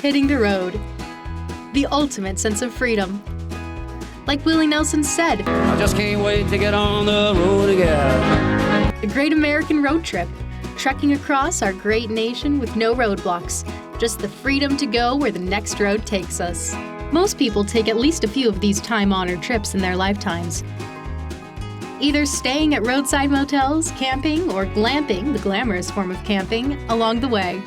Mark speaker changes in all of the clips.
Speaker 1: hitting the road. The ultimate sense of freedom. Like Willie Nelson said,
Speaker 2: I just can't wait to get on the road again.
Speaker 1: the Great American Road Trip, trekking across our great nation with no roadblocks, just the freedom to go where the next road takes us. Most people take at least a few of these time-honored trips in their lifetimes. Either staying at roadside motels, camping, or glamping, the glamorous form of camping, along the way.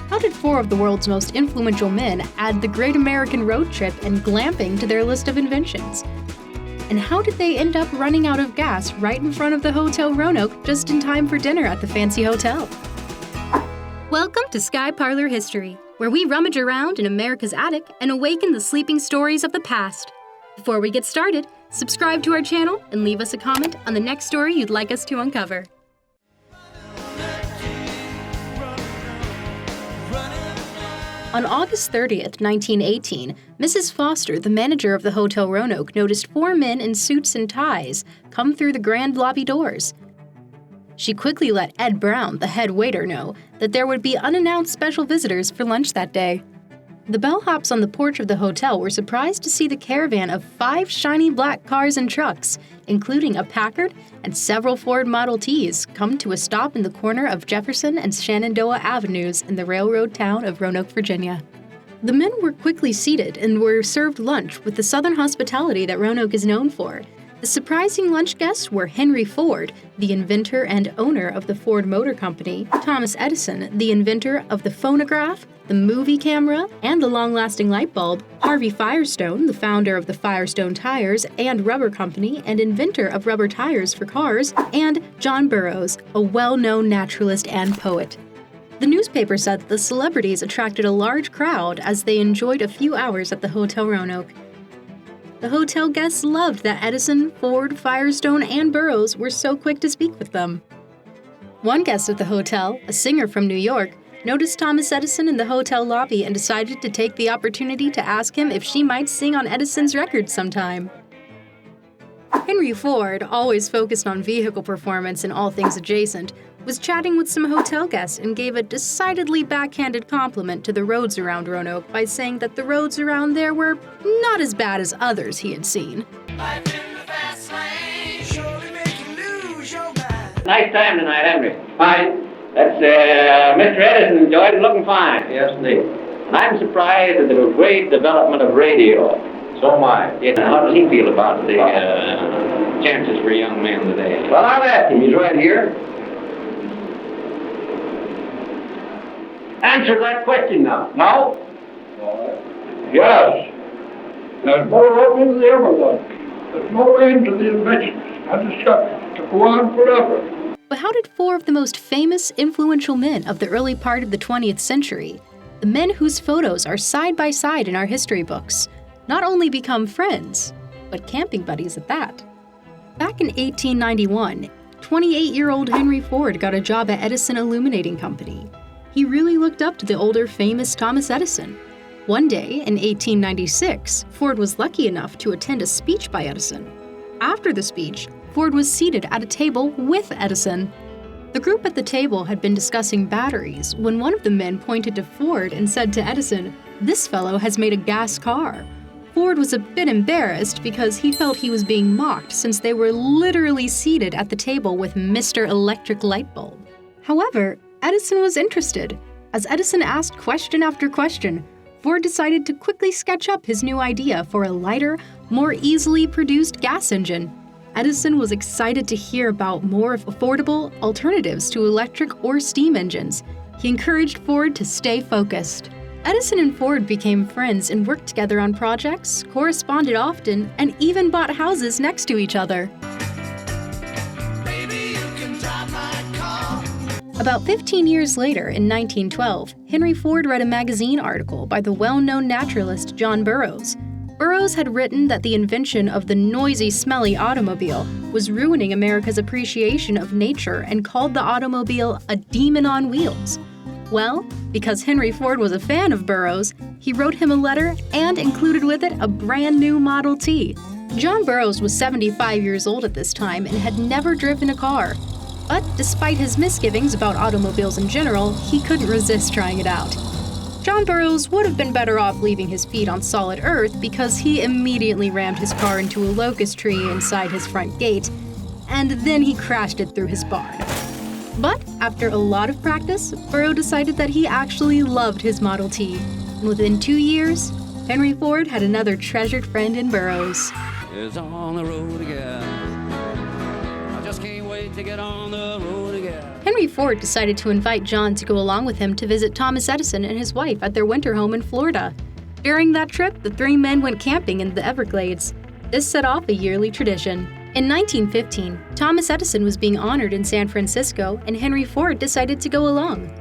Speaker 1: How did 4 of the world's most influential men add the Great American Road Trip and glamping to their list of inventions? And how did they end up running out of gas right in front of the Hotel Roanoke just in time for dinner at the fancy hotel? Welcome to Sky Parlor History, where we rummage around in America's attic and awaken the sleeping stories of the past. Before we get started, subscribe to our channel and leave us a comment on the next story you'd like us to uncover. On August 30th, 1918, Mrs. Foster, the manager of the Hotel Roanoke, noticed 4 men in suits and ties come through the grand lobby doors. She quickly let Ed Brown, the head waiter, know that there would be unannounced special visitors for lunch that day. The bellhops on the porch of the hotel were surprised to see the caravan of 5 shiny black cars and trucks, including a Packard and several Ford Model Ts, come to a stop in the corner of Jefferson and Shenandoah Avenues in the railroad town of Roanoke, Virginia. The men were quickly seated and were served lunch with the Southern hospitality that Roanoke is known for. The surprising lunch guests were Henry Ford, the inventor and owner of the Ford Motor Company, Thomas Edison, the inventor of the phonograph, the movie camera, and the long-lasting light bulb, Harvey Firestone, the founder of the Firestone Tires and Rubber Company and inventor of rubber tires for cars, and John Burroughs, a well-known naturalist and poet. The newspaper said that the celebrities attracted a large crowd as they enjoyed a few hours at the Hotel Roanoke. The hotel guests loved that Edison, Ford, Firestone, and Burroughs were so quick to speak with them. One guest at the hotel, a singer from New York, noticed Thomas Edison in the hotel lobby and decided to take the opportunity to ask him if she might sing on Edison's record sometime. Henry Ford, always focused on vehicle performance and all things adjacent, was chatting with some hotel guests and gave a decidedly backhanded compliment to the roads around Roanoke by saying that the roads around there were not as bad as others he had seen.
Speaker 3: Nice
Speaker 4: time tonight, Henry. Fine. That's Mr. Edison enjoyed it, looking fine.
Speaker 5: Yes, indeed.
Speaker 4: And I'm surprised at the great development of radio.
Speaker 5: So am I.
Speaker 4: Yeah, how does he feel about the chances for young men today?
Speaker 5: Well, I'll ask him. He's right here. Answer that question now. No?
Speaker 6: Yes. There's more open than ever was. There's no end to the inventions and discoveries to go on forever.
Speaker 1: But how did 4 of the most famous, influential men of the early part of the 20th century, the men whose photos are side by side in our history books, not only become friends, but camping buddies at that? Back in 1891, 28-year-old Henry Ford got a job at Edison Illuminating Company. He really looked up to the older, famous Thomas Edison. One day, in 1896, Ford was lucky enough to attend a speech by Edison. After the speech, Ford was seated at a table with Edison. The group at the table had been discussing batteries when one of the men pointed to Ford and said to Edison, "This fellow has made a gas car." Ford was a bit embarrassed because he felt he was being mocked since they were literally seated at the table with Mr. Electric Light Bulb. However, Edison was interested. As Edison asked question after question, Ford decided to quickly sketch up his new idea for a lighter, more easily produced gas engine. Edison was excited to hear about more affordable alternatives to electric or steam engines. He encouraged Ford to stay focused. Edison and Ford became friends and worked together on projects, corresponded often, and even bought houses next to each other. About 15 years later, in 1912, Henry Ford read a magazine article by the well-known naturalist John Burroughs. Burroughs had written that the invention of the noisy, smelly automobile was ruining America's appreciation of nature and called the automobile a demon on wheels. Well, because Henry Ford was a fan of Burroughs, he wrote him a letter and included with it a brand new Model T. John Burroughs was 75 years old at this time and had never driven a car. But despite his misgivings about automobiles in general, he couldn't resist trying it out. John Burroughs would have been better off leaving his feet on solid earth because he immediately rammed his car into a locust tree inside his front gate, and then he crashed it through his barn. But after a lot of practice, Burroughs decided that he actually loved his Model T, and within 2 years, Henry Ford had another treasured friend in Burroughs.
Speaker 2: Is on the road again. I just can't wait to get on the road again.
Speaker 1: Henry Ford decided to invite John to go along with him to visit Thomas Edison and his wife at their winter home in Florida. During that trip, the three men went camping in the Everglades. This set off a yearly tradition. In 1915, Thomas Edison was being honored in San Francisco, and Henry Ford decided to go along.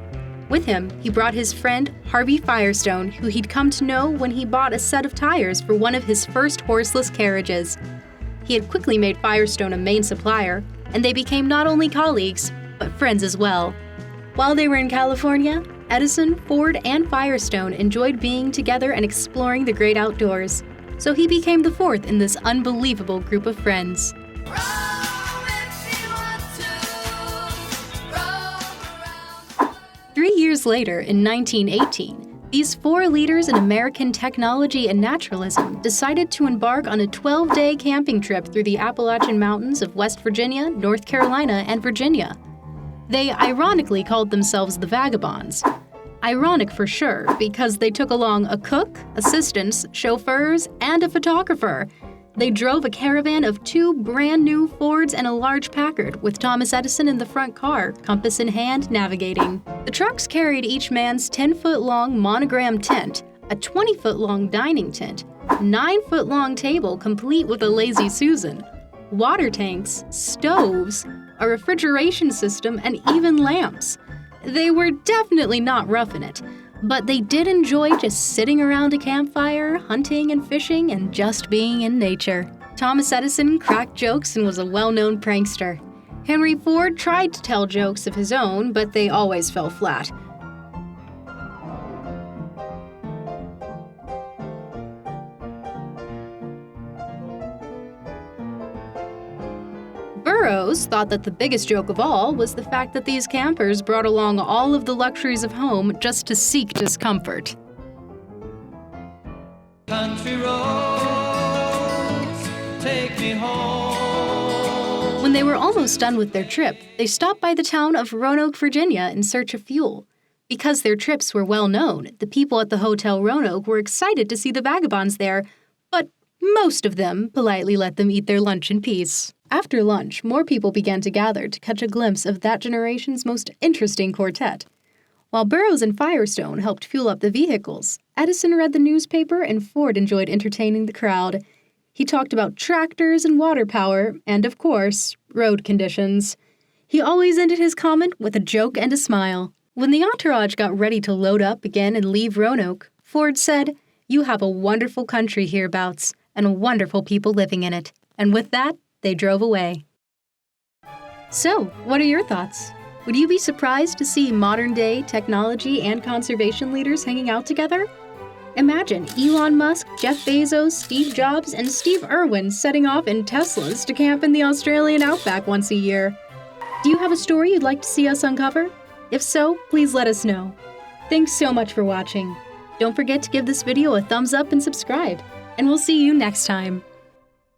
Speaker 1: With him, he brought his friend Harvey Firestone, who he'd come to know when he bought a set of tires for one of his first horseless carriages. He had quickly made Firestone a main supplier, and they became not only colleagues, but friends as well. While they were in California, Edison, Ford, and Firestone enjoyed being together and exploring the great outdoors, so he became the fourth in this unbelievable group of friends. 3 years later, in 1918, these four leaders in American technology and naturalism decided to embark on a 12-day camping trip through the Appalachian Mountains of West Virginia, North Carolina, and Virginia. They ironically called themselves the Vagabonds. Ironic for sure, because they took along a cook, assistants, chauffeurs, and a photographer. They drove a caravan of 2 brand new Fords and a large Packard, with Thomas Edison in the front car, compass in hand, navigating. The trucks carried each man's 10-foot-long monogram tent, a 20-foot-long dining tent, 9-foot-long table complete with a Lazy Susan, water tanks, stoves, a refrigeration system, and even lamps. They were definitely not roughing it, but they did enjoy just sitting around a campfire, hunting and fishing, and just being in nature. Thomas Edison cracked jokes and was a well-known prankster. Henry Ford tried to tell jokes of his own, but they always fell flat. Burroughs thought that the biggest joke of all was the fact that these campers brought along all of the luxuries of home just to seek discomfort.
Speaker 2: Country roads, take me home.
Speaker 1: When they were almost done with their trip, they stopped by the town of Roanoke, Virginia, in search of fuel. Because their trips were well known, the people at the Hotel Roanoke were excited to see the Vagabonds there, but most of them politely let them eat their lunch in peace. After lunch, more people began to gather to catch a glimpse of that generation's most interesting quartet. While Burroughs and Firestone helped fuel up the vehicles, Edison read the newspaper and Ford enjoyed entertaining the crowd. He talked about tractors and water power, and of course, road conditions. He always ended his comment with a joke and a smile. When the entourage got ready to load up again and leave Roanoke, Ford said, "You have a wonderful country hereabouts, and wonderful people living in it." And with that, they drove away. So, what are your thoughts? Would you be surprised to see modern-day technology and conservation leaders hanging out together? Imagine Elon Musk, Jeff Bezos, Steve Jobs, and Steve Irwin setting off in Teslas to camp in the Australian outback once a year. Do you have a story you'd like to see us uncover? If so, please let us know. Thanks so much for watching. Don't forget to give this video a thumbs up and subscribe, and we'll see you next time.